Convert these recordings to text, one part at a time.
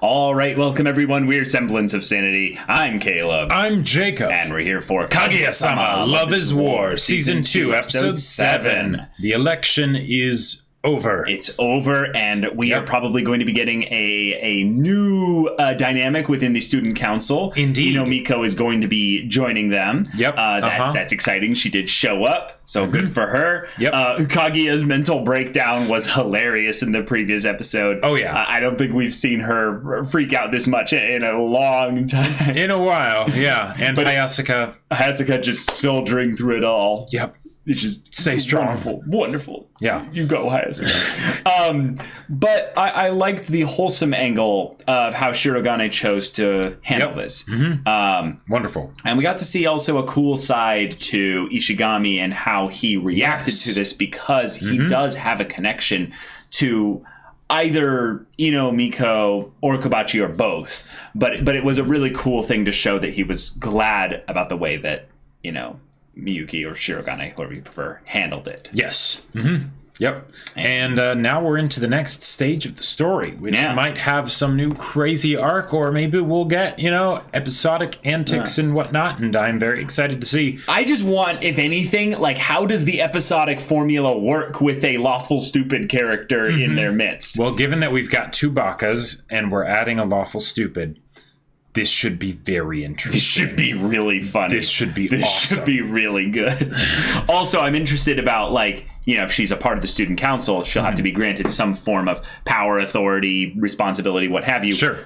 All right, welcome everyone. We're Semblance of Sanity. I'm Caleb. I'm Jacob. And we're here for Kaguya-sama, Love is War, Season 2, Episode 7. The election is over. It's over, and we are probably going to be getting a new dynamic within the student council. Indeed. Miko is going to be joining them. Yep. That's exciting. She did show up, so good for her. Yep. Kaguya's mental breakdown was hilarious in the previous episode. Oh, yeah. I don't think we've seen her freak out this much in a long time. In a while, yeah. And Hayasuka just soldiering through it all. Yep. It's just stay strong. Wonderful. Yeah. You go, Hayasuka. But I liked the wholesome angle of how Shirogane chose to handle this. Mm-hmm. Wonderful. And we got to see also a cool side to Ishigami and how he reacted to this, because he does have a connection to either Miko or Kobachi or both. But it was a really cool thing to show that he was glad about the way that, Miyuki or Shirogane, whoever you prefer, handled it. Yes. Mm-hmm. Yep. And now we're into the next stage of the story, which might have some new crazy arc, or maybe we'll get, episodic antics and whatnot, and I'm very excited to see. I just want, if anything, how does the episodic formula work with a lawful stupid character in their midst? Well, given that we've got two Bakas, and we're adding a lawful stupid, this should be very interesting. This should be really funny. This should be awesome. This should be really good. Also, I'm interested about, if she's a part of the student council, she'll have to be granted some form of power, authority, responsibility, what have you. Sure.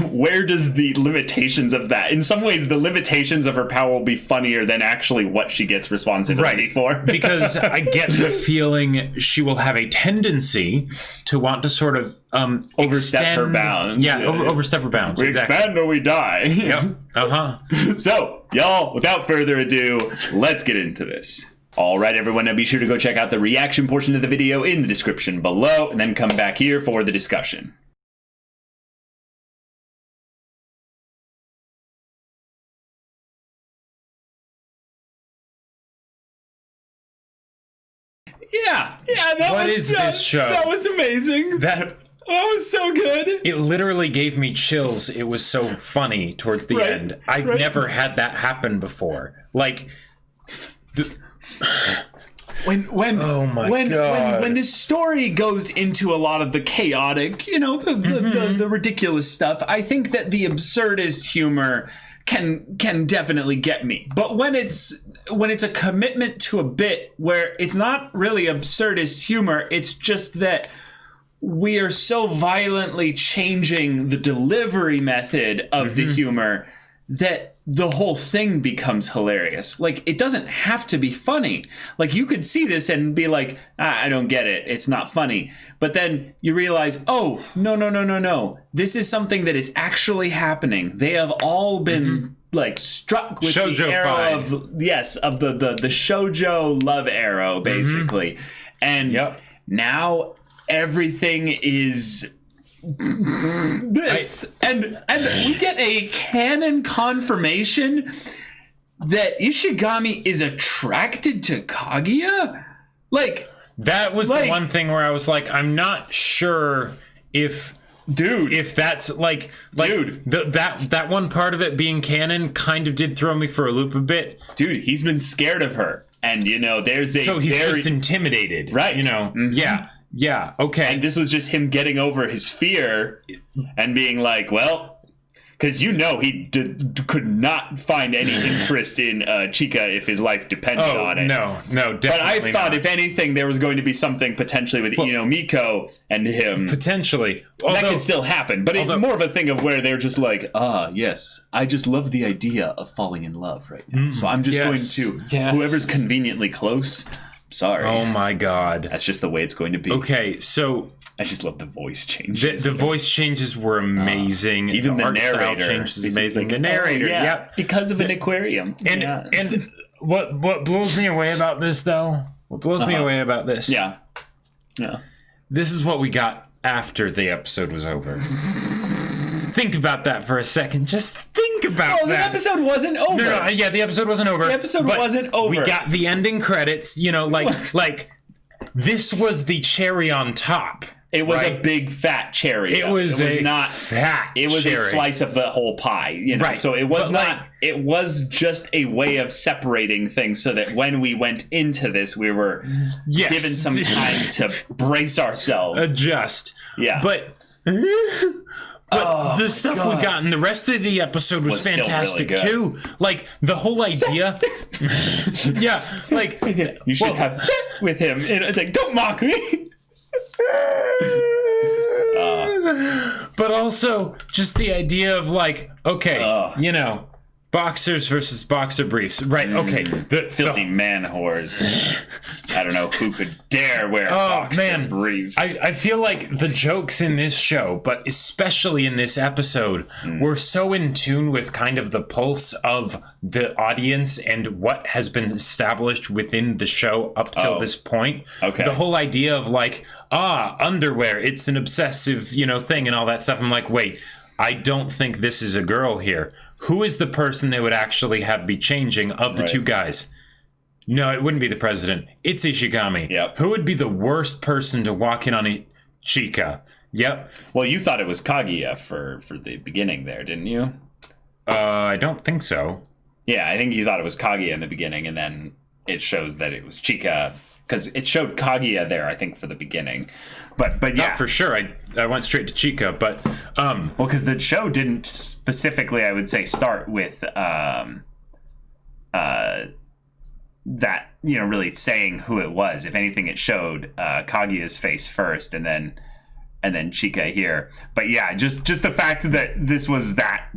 Where does the limitations of that? In some ways, the limitations of her power will be funnier than actually what she gets responsibility for. Because I get the feeling she will have a tendency to want to sort of overstep her bounds. Yeah, overstep her bounds. We expand or we die. Yep. So, y'all, without further ado, let's get into this. All right, everyone, now be sure to go check out the reaction portion of the video in the description below, and then come back here for the discussion. Yeah. What is this show? That was amazing. That was so good. It literally gave me chills. It was so funny towards the end. I've never had that happen before. When this story goes into a lot of the chaotic, the ridiculous stuff, I think that the absurdist humor can definitely get me. But when it's a commitment to a bit where it's not really absurdist humor, it's just that we are so violently changing the delivery method of the humor that the whole thing becomes hilarious. It doesn't have to be funny. You could see this and be like, I don't get it. It's not funny. But then you realize, oh, no. This is something that is actually happening. They have all been struck with Shoujo the arrow of the Shoujo love arrow, basically. And now everything is this. And we get a canon confirmation that Ishigami is attracted to Kaguya? That was the one thing where I was like, I'm not sure if that's that one part of it being canon kind of did throw me for a loop a bit. Dude, he's been scared of her. And he's just intimidated. Right. Yeah, okay. And this was just him getting over his fear and being like, well, because he could not find any interest in Chika if his life depended on it. No, definitely But I thought, not. if anything, there was going to be something potentially with Miko and him. Potentially. That could still happen. But it's more of a thing of where they're just like, yes, I just love the idea of falling in love right now. So I'm just going to, whoever's conveniently close... Sorry. Oh my God. That's just the way it's going to be. Okay, so... I just love the voice changes. The voice changes were amazing. Even the art narrator style change was amazing. The narrator, because of an aquarium. And what blows me away about this, though? What blows me away about this? Yeah. This is what we got after the episode was over. Think about that for a second. Just think about that. The episode wasn't over. No, the episode wasn't over. The episode wasn't over. We got the ending credits, this was the cherry on top. It was right? a big fat cherry. It was not fat. It was cherry. a slice of the whole pie. Right. So it was But, not. It was just a way of separating things, so that when we went into this, we were given some time to brace ourselves, adjust. Yeah. But the stuff we got in the rest of the episode was fantastic really good. too. Like the whole idea. Yeah. Like you should have with him. It's like, don't mock me. But also just the idea of like, okay, boxers versus boxer briefs. Right, okay. The Filthy man whores. I don't know who could dare wear boxer briefs. I feel like the jokes in this show, but especially in this episode, were so in tune with kind of the pulse of the audience and what has been established within the show up till this point. Okay. The whole idea of like, underwear, it's an obsessive, thing and all that stuff. I'm like, wait, I don't think this is a girl here. Who is the person they would actually have be changing of the two guys? No, it wouldn't be the president. It's Ishigami. Yep. Who would be the worst person to walk in on Chika? Yep. Well, you thought it was Kaguya for the beginning there, didn't you? I don't think so. Yeah, I think you thought it was Kaguya in the beginning, and then it shows that it was Chika, because it showed Kaguya there, I think, for the beginning. But yeah, not for sure. I went straight to Chika, but well, because the show didn't specifically, I would say, start with that really saying who it was. If anything, it showed Kaguya's face first, and then Chika here. But yeah, just the fact that this was that.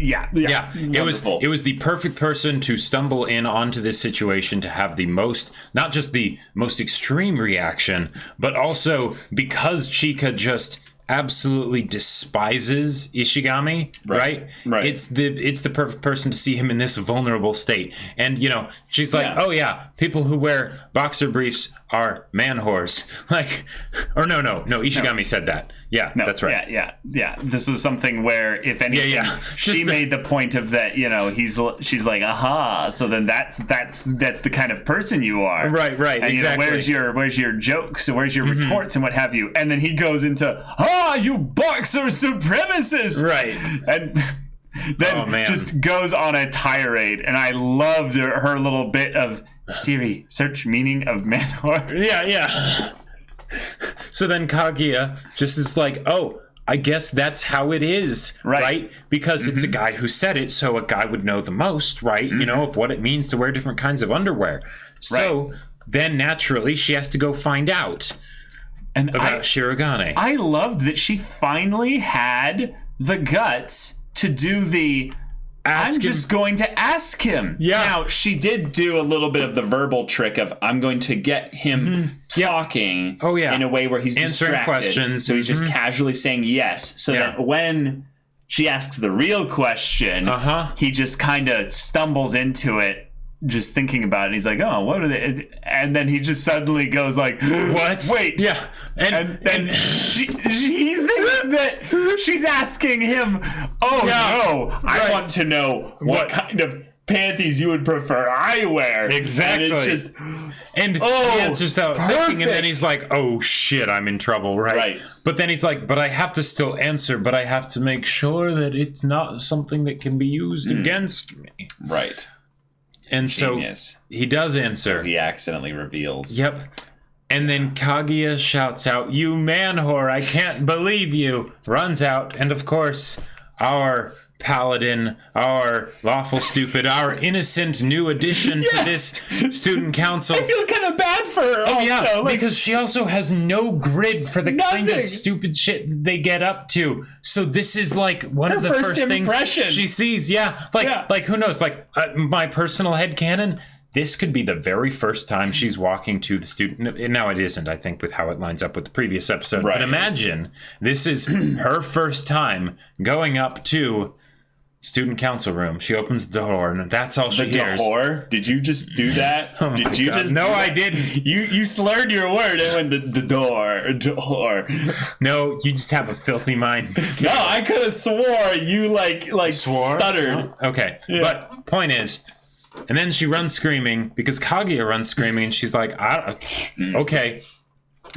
Yeah. It was the perfect person to stumble in onto this situation, to have the most, not just the most extreme reaction, but also because Chika just absolutely despises Ishigami, right? It's the perfect person to see him in this vulnerable state. And she's like, oh yeah, people who wear boxer briefs are man whores. Like, or no, Ishigami said that. Yeah, no, that's right. Yeah. This was something where, if anything, she made the point of that. She's like, aha. So then that's the kind of person you are. Right. And, exactly. Where's your jokes? Where's your retorts and what have you? And then he goes into, you boxer supremacist. Right. And then just goes on a tirade. And I loved her little bit of, Siri, search meaning of man whore. Yeah. So then Kaguya just is like, I guess that's how it is, right? Because it's a guy who said it, so a guy would know the most, right? Of what it means to wear different kinds of underwear. So then naturally she has to go find out about Shirogane. I loved that she finally had the guts to do the I'm just going to ask him. Yeah. Now, she did do a little bit of the verbal trick of, I'm going to get him talking in a way where he's answering distracted. Questions. So he's just casually saying yes. So that when she asks the real question, he just kind of stumbles into it, just thinking about it. And he's like, oh, what are they? And then he just suddenly goes like, what? Wait. Yeah. And he thinks that she's asking him, no, I want to know what kind of panties you would prefer I wear. Exactly. And he answers out thinking, and then he's like, oh shit, I'm in trouble, right? But then he's like, but I have to still answer, but I have to make sure that it's not something that can be used against me. Right. And Genius. So he does answer. So he accidentally reveals. Yep. And then Kaguya shouts out, you man whore, I can't believe you. Runs out. And of course, our paladin, our lawful stupid, our innocent new addition to this student council. I feel kind of bad for her. Because she also has no grid for the kind of stupid shit they get up to. So this is like one of the first things she sees. Like who knows? Like my personal headcanon, this could be the very first time she's walking to the student. Now it isn't, I think, with how it lines up with the previous episode. But imagine this is her first time going up to student council room. She opens the door, and that's all she hears. Door? Did you just do that? Did you God. just? No, I didn't. You slurred your word and went the door. No, you just have a filthy mind. No, I could have swore you like stuttered. Oh, okay, but point is, and then she runs screaming because Kaguya runs screaming, and she's like, okay.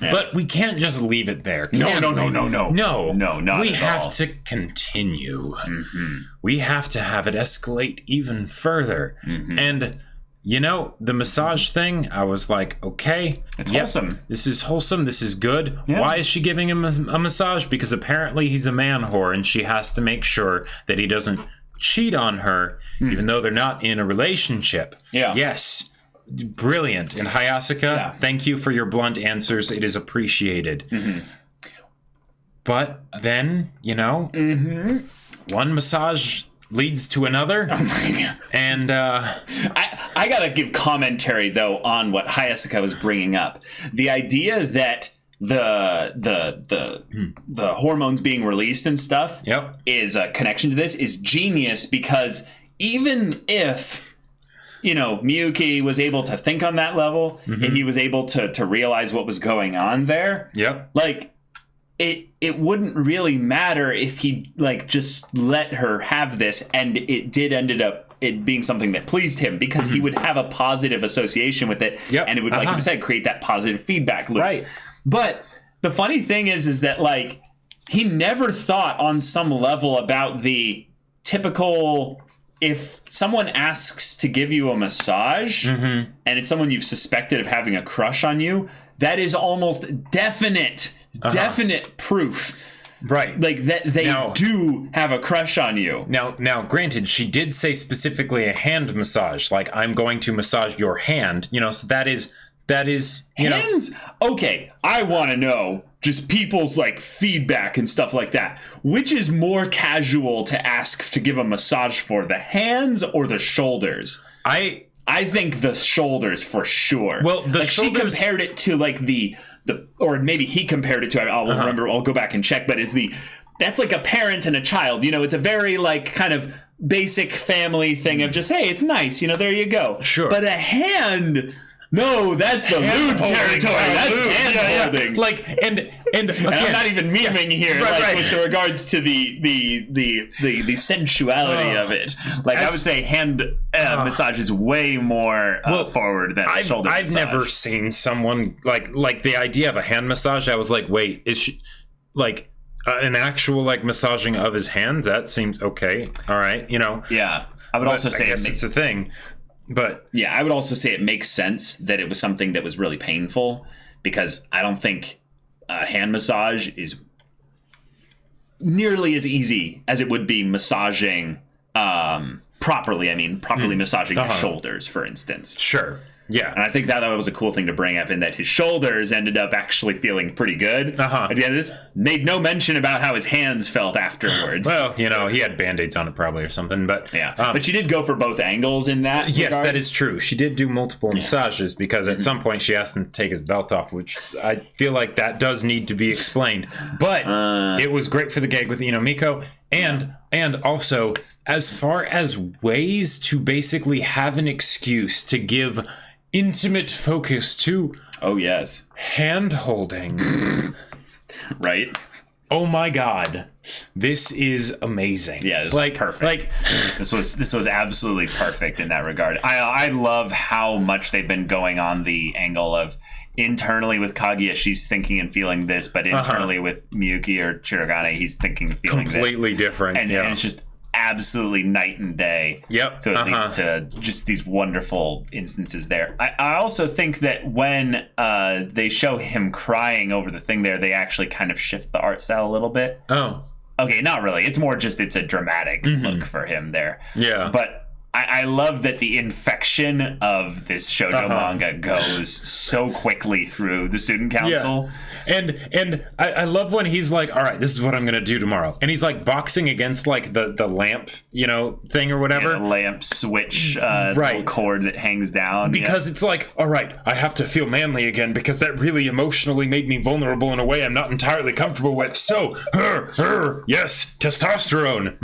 But we can't just leave it there. No, not not we at have all. to continue. We have to have it escalate even further. And the massage thing, I was like, okay, it's wholesome. This is wholesome. This is good. Yeah. Why is she giving him a massage? Because apparently he's a man whore, and she has to make sure that he doesn't cheat on her, even though they're not in a relationship. Yeah. Yes. Brilliant. And Hayasaka, thank you for your blunt answers. It is appreciated. But then, one massage leads to another. Oh my God. And I gotta give commentary though on what Hayasaka was bringing up. The idea that the hormones being released and stuff is a connection to this is genius, because even if Miyuki was able to think on that level, and he was able to realize what was going on there, like it wouldn't really matter if he just let her have this, and it ended up it being something that pleased him, because he would have a positive association with it, and it would, like you said, create that positive feedback loop. Right. But the funny thing is that he never thought on some level about the typical, if someone asks to give you a massage and it's someone you've suspected of having a crush on you, that is almost definite proof. Right. Like that they do have a crush on you. Now, granted, she did say specifically a hand massage, like, I'm going to massage your hand, so that is hands. Okay, I want to know just people's feedback and stuff like that. Which is more casual to ask to give a massage for, the hands or the shoulders? I think the shoulders for sure. Well, the shoulders, she compared it to the or maybe he compared it to, I'll remember, I'll go back and check, but that's like a parent and a child, it's a very kind of basic family thing of just, hey, it's nice, there you go. Sure. But a hand, no, that's the lewd territory. That's hand holding. And again, I'm not even memeing here, with regards to the sensuality of it. I would say hand massage is way more forward than shoulder massage. I've never seen someone like the idea of a hand massage. I was like, wait, is she an actual massaging of his hand? That seems okay. All right, Yeah, I would also say it's a thing. But yeah, I would also say it makes sense that it was something that was really painful, because I don't think a hand massage is nearly as easy as it would be massaging properly. I mean, properly massaging his shoulders, for instance. Sure. Yeah. And I think that was a cool thing to bring up, in that his shoulders ended up actually feeling pretty good. At the end of this, made no mention about how his hands felt afterwards. Well, he had Band-Aids on it probably or something, but... Yeah, but she did go for both angles in that Yes, regard. that is true. She did do multiple massages, because at some point she asked him to take his belt off, which I feel like that does need to be explained. But it was great for the gag with Miko, and also, as far as ways to basically have an excuse to give intimate focus to hand holding. Right? Oh my God, this is amazing. Yeah, this is perfect. This was absolutely perfect in that regard. I love how much they've been going on the angle of internally with Kaguya, she's thinking and feeling this, but internally with Miyuki or Shirogane, he's thinking and feeling completely different. And it's just absolutely night and day. Yep. So it leads to just these wonderful instances there. I also think that when they show him crying over the thing there, they actually kind of shift the art style a little bit. Oh. Okay, not really. It's more just it's a dramatic look for him there. Yeah. But I love that the infection of this shoujo manga goes so quickly through the student council. Yeah. And I love when he's like, all right, this is what I'm going to do tomorrow. And he's boxing against the lamp, thing or whatever. Yeah, the lamp switch little cord that hangs down. Because it's all right, I have to feel manly again, because that really emotionally made me vulnerable in a way I'm not entirely comfortable with. So, yes, testosterone.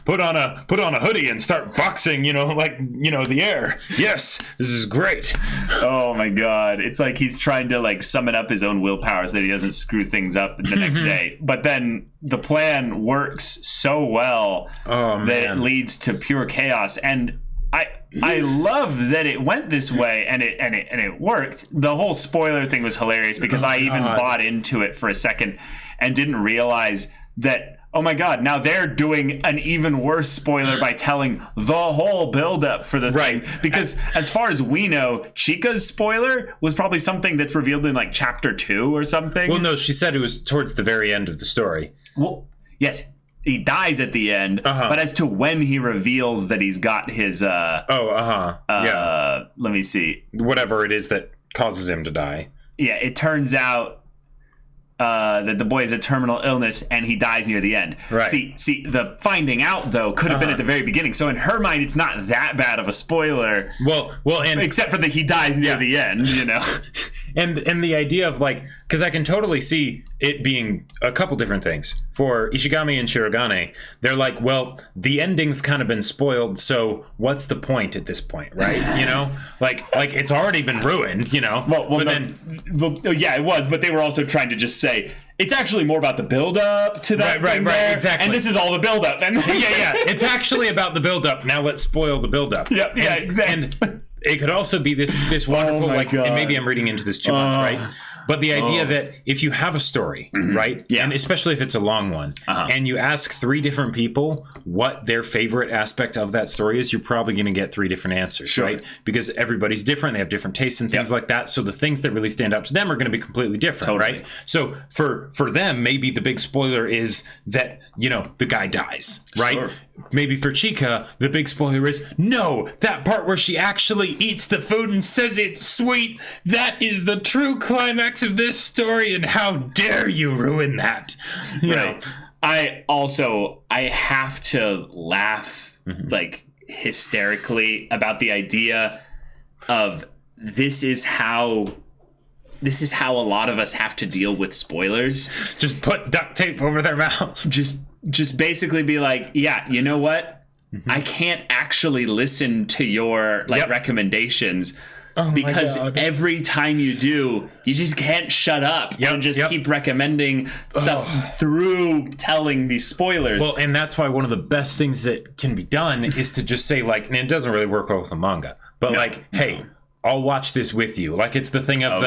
Put on a hoodie and start boxing. The air. Yes, this is great. Oh my God. It's like he's trying to summon up his own willpower so that he doesn't screw things up the next day. But then the plan works so well that it leads to pure chaos. And I love that it went this way and it worked. The whole spoiler thing was hilarious because I even bought into it for a second and didn't realize that, oh my God, now they're doing an even worse spoiler by telling the whole buildup for the thing. Because as far as we know, Chica's spoiler was probably something that's revealed in like chapter 2 or something. Well, no, she said it was towards the very end of the story. Well, yes, he dies at the end, but as to when he reveals that he's got his let me see, whatever it is that causes him to die. Yeah, it turns out that the boy has a terminal illness and he dies near the end. Right. See, the finding out though could have been at the very beginning. So in her mind, it's not that bad of a spoiler. Well, and except for that he dies near the end, you know. And the idea of like, because I can totally see it being a couple different things. For Ishigami and Shirogane, they're like, well, the ending's kind of been spoiled, so what's the point at this point, right? You know, like it's already been ruined, you know. Yeah, it was, but they were also trying to just say it's actually more about the build-up to that. Right, exactly. And this is all the build-up. And it's actually about the build-up. Now let's spoil the build-up. Yeah, exactly. And it could also be this wonderful, and maybe I'm reading into this too much, right? But the idea that if you have a story, right, and especially if it's a long one, and you ask 3 different people what their favorite aspect of that story is, you're probably going to get 3 different answers, right? Because everybody's different, they have different tastes and things like that. So the things that really stand out to them are going to be completely different, right? So for them, maybe the big spoiler is that, you know, the guy dies, right? Sure. Maybe for Chika, the big spoiler is, no, that part where she actually eats the food and says it's sweet, that is the true climax of this story, and how dare you ruin that? You know? I have to laugh like hysterically about the idea of this is how a lot of us have to deal with spoilers. Just put duct tape over their mouth. Just basically be like, yeah, you know what? I can't actually listen to your recommendations because every time you do, you just can't shut up and just keep recommending stuff through telling these spoilers. Well, and that's why one of the best things that can be done is to just say, like, and it doesn't really work well with a manga, but hey, I'll watch this with you. Like, it's the thing of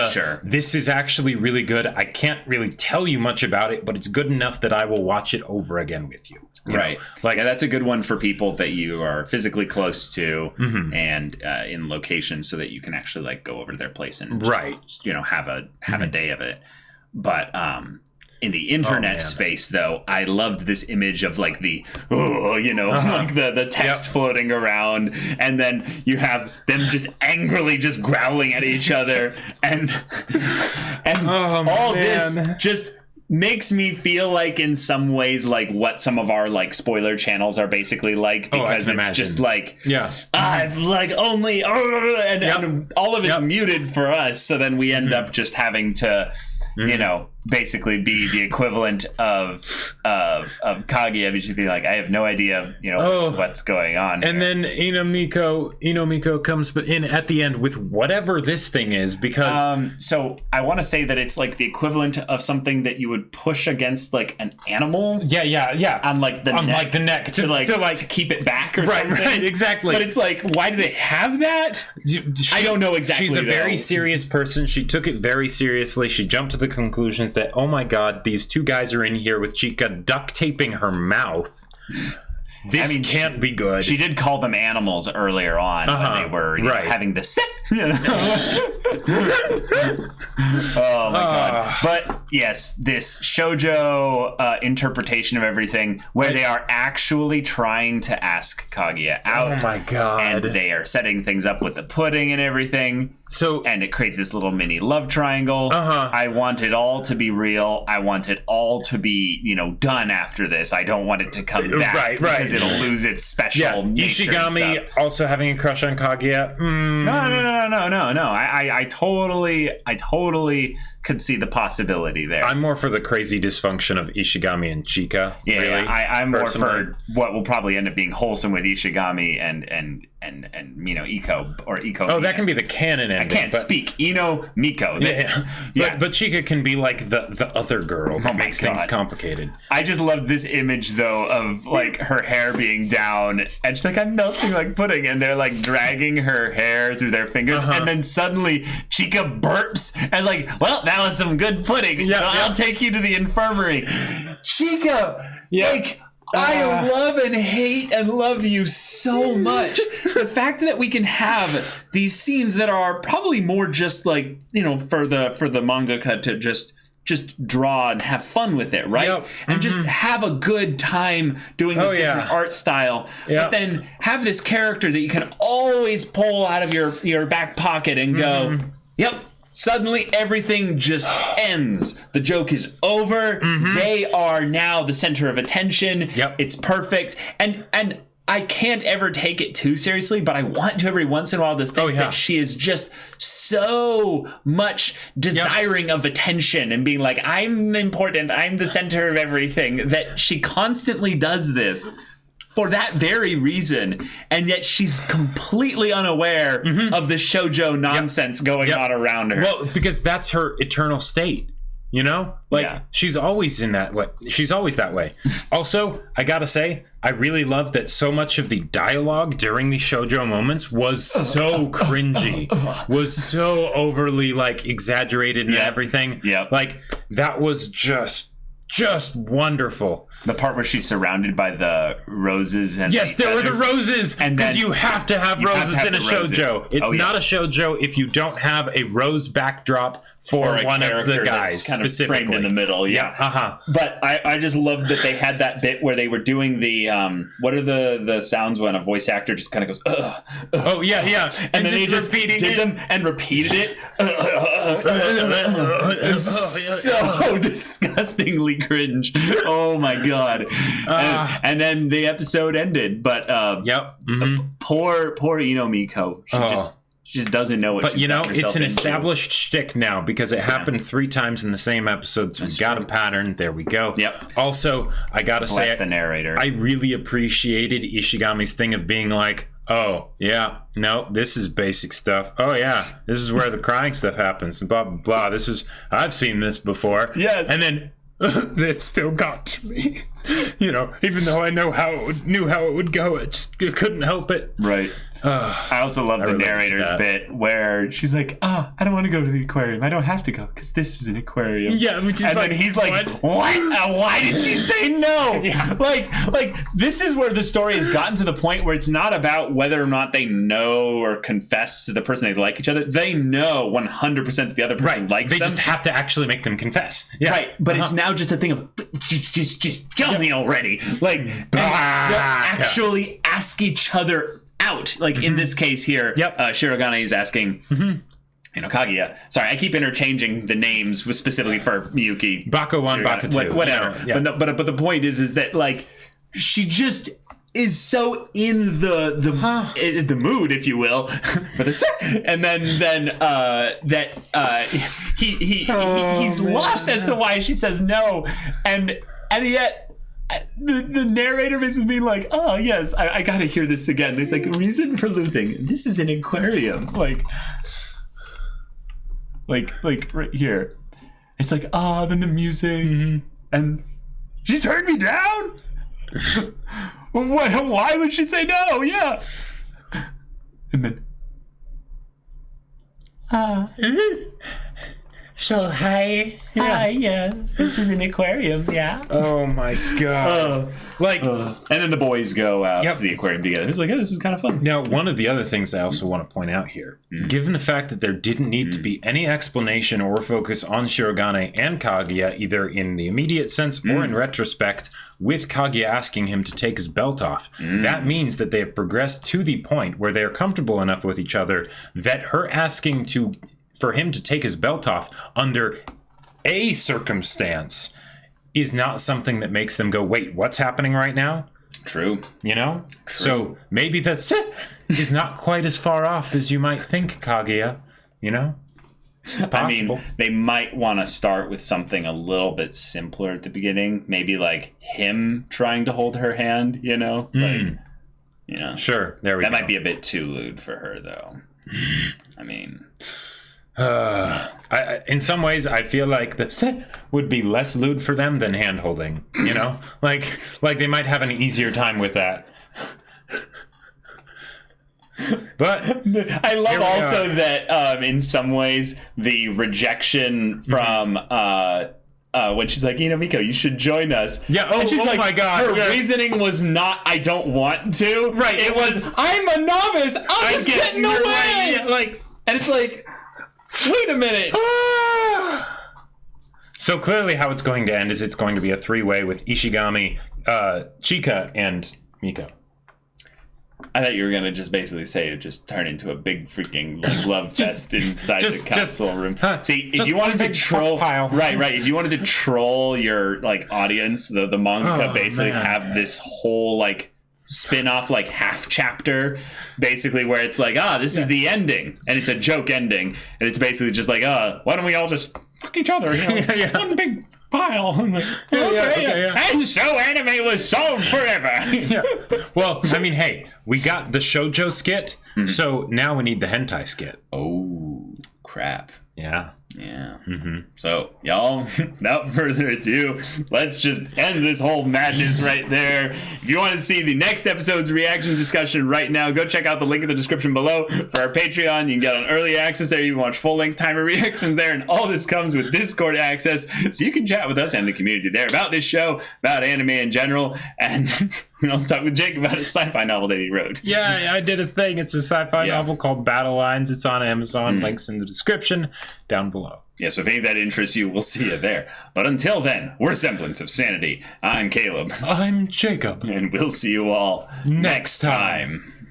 this is actually really good. I can't really tell you much about it, but it's good enough that I will watch it over again with you. You know? Like, that's a good one for people that you are physically close to and in locations so that you can actually like go over to their place and just, you know, have a day of it. But in the internet space, though, I loved this image of like the, like the text floating around, and then you have them just angrily just growling at each other, and all this just makes me feel like in some ways like what some of our like spoiler channels are basically like, because it's just like I've like only and all of it's muted for us, so then we end up just having to you know, basically be the equivalent of Kaguya, which would be like, I have no idea, you know, what's going on. And then Inomiko comes in at the end with whatever this thing is, because so I want to say that it's like the equivalent of something that you would push against like an animal. On like the neck to keep it back or something. Right, exactly. But it's like, why do they have that? I don't know exactly. She's a very serious person. She took it very seriously. She jumped to the conclusions that, oh my God, these 2 guys are in here with Chika duct taping her mouth. This can't be good. She did call them animals earlier on when they were having the sit. Oh my God. But yes, this shoujo interpretation of everything where they are actually trying to ask Kaguya out. Oh my God. And they are setting things up with the pudding and everything. And it creates this little mini love triangle. I want it all to be real. I want it all to be, you know, done after this. I don't want it to come back because it'll lose its special nature. Ishigami also having a crush on Kaguya. No. I totally could see the possibility there. I'm more for the crazy dysfunction of Ishigami and Chika. I'm more for what will probably end up being wholesome with Ishigami and Iko or Iko. Oh, that can be the canon ending. I can't speak. Miko. But Chika can be like the other girl that makes things complicated. I just loved this image though of like her hair being down, and she's like, I'm melting like pudding, and they're like dragging her hair through their fingers, and then suddenly Chika burps and like, well, that was some good pudding. So I'll take you to the infirmary. Chika, like. I love and hate and love you so much. The fact that we can have these scenes that are probably more just like, for the mangaka to just draw and have fun with it, right? Yep. And just have a good time doing this different art style. But then have this character that you can always pull out of your back pocket and go, yep. Suddenly everything just ends. The joke is over. They are now the center of attention. Yep. It's perfect. And I can't ever take it too seriously, but I want to every once in a while to think that she is just so much desiring of attention and being like, I'm important, I'm the center of everything, that she constantly does this for that very reason, and yet she's completely unaware of the shoujo nonsense going on around her. Well, because that's her eternal state, she's always in that way. She's always that way. Also, I gotta say, I really love that so much of the dialogue during the shoujo moments was so cringy, was so overly like exaggerated and everything. Like that was just wonderful. The part where she's surrounded by the roses and there were the roses, because you have to have roses in a shoujo. It's not a shoujo if you don't have a rose backdrop for one of the guys kind of specifically framed in the middle. But I just loved that they had that bit where they were doing the what are the sounds when a voice actor just kind of goes ugh, oh yeah and then they just did them and repeated it. So disgustingly cringe. Oh my god. And then the episode ended, but poor Miko. She just doesn't know what. But it's an established shtick now because it happened 3 times in the same episode, so we've got a pattern. There we go. Also, I gotta say, the narrator. I really appreciated Ishigami's thing of being like, oh yeah, no, this is basic stuff. Oh yeah, this is where the crying stuff happens, and blah blah blah. I've seen this before. Yes, and then. It still got to me, even though I knew how it would go, it couldn't help it. Right. I also love the narrator's bit where she's like, I don't want to go to the aquarium. I don't have to go because this is an aquarium. Yeah, which is and then he's like, what? Why did she say no? Like this is where the story has gotten to the point where it's not about whether or not they know or confess to the person they like each other. They know 100% that the other person likes them. They just have to actually make them confess. Yeah. Right, but it's now just a thing of just tell me already. Like they'll actually ask each other out. Like in this case here, Shirogane is asking Kaguya. Sorry, I keep interchanging the names specifically for Miyuki. Baka 1, Baka 2. Whatever. But the point is that like she just is so in the mood, if you will, for this, and then he's lost as to why she says no, and yet. The narrator is being like, oh yes, I gotta hear this again. There's like a reason for losing. This is an aquarium, like right here. It's like then the music, and she turned me down. What? Why would she say no? Yeah, and then so hi, yeah, this is an aquarium, yeah. Oh my god! And then the boys go out to the aquarium together. It's like, this is kind of fun. Now, one of the other things I also want to point out here, given the fact that there didn't need to be any explanation or focus on Shirogane and Kaguya, either in the immediate sense or in retrospect, with Kaguya asking him to take his belt off, that means that they have progressed to the point where they are comfortable enough with each other that her asking for him to take his belt off under a circumstance is not something that makes them go, wait, what's happening right now? True. True. So maybe that is not quite as far off as you might think, Kaguya. It's possible. I mean, they might want to start with something a little bit simpler at the beginning. Maybe like him trying to hold her hand, like... Yeah. Sure. There we go. That might be a bit too lewd for her, though. I mean... in some ways, I feel like the set would be less lewd for them than hand-holding, you know? like they might have an easier time with that. But I love also that in some ways the rejection from when she's like, Miko, you should join us. Yeah, and she's like, my God. Her reasoning was not, I don't want to. Right. It was, I'm a novice. I'm just getting away. Right. Yeah, like, and it's like, wait a minute. So clearly how it's going to end is it's going to be a three-way with Ishigami, Chika, and Miko. I thought you were gonna just basically say it just turn into a big freaking love fest inside the council room. See, if you wanted to troll, right, if you wanted to troll your like audience, the mangaka basically have this whole like spin-off like half chapter, basically where it's like, this is the ending, and it's a joke ending, and it's basically just like, why don't we all just fuck each other? One big pile. Okay. And so anime was solved forever. Well, I mean, hey, we got the Shoujo skit, so now we need the hentai skit. Oh, crap. Yeah. So, y'all, without further ado, let's just end this whole madness right there. If you want to see the next episode's reaction discussion right now, go check out the link in the description below for our Patreon. You can get on early access there. You can watch full-length timer reactions there, and all this comes with Discord access, so you can chat with us and the community there about this show, about anime in general, and also talk with Jake about a sci-fi novel that he wrote. Yeah, I did a thing. It's a sci-fi novel called Battle Lines. It's on Amazon. Links in the description down below. Yeah, so if any of that interests you, we'll see you there. But until then, we're Semblance of Sanity. I'm Caleb. I'm Jacob. And we'll see you all next time.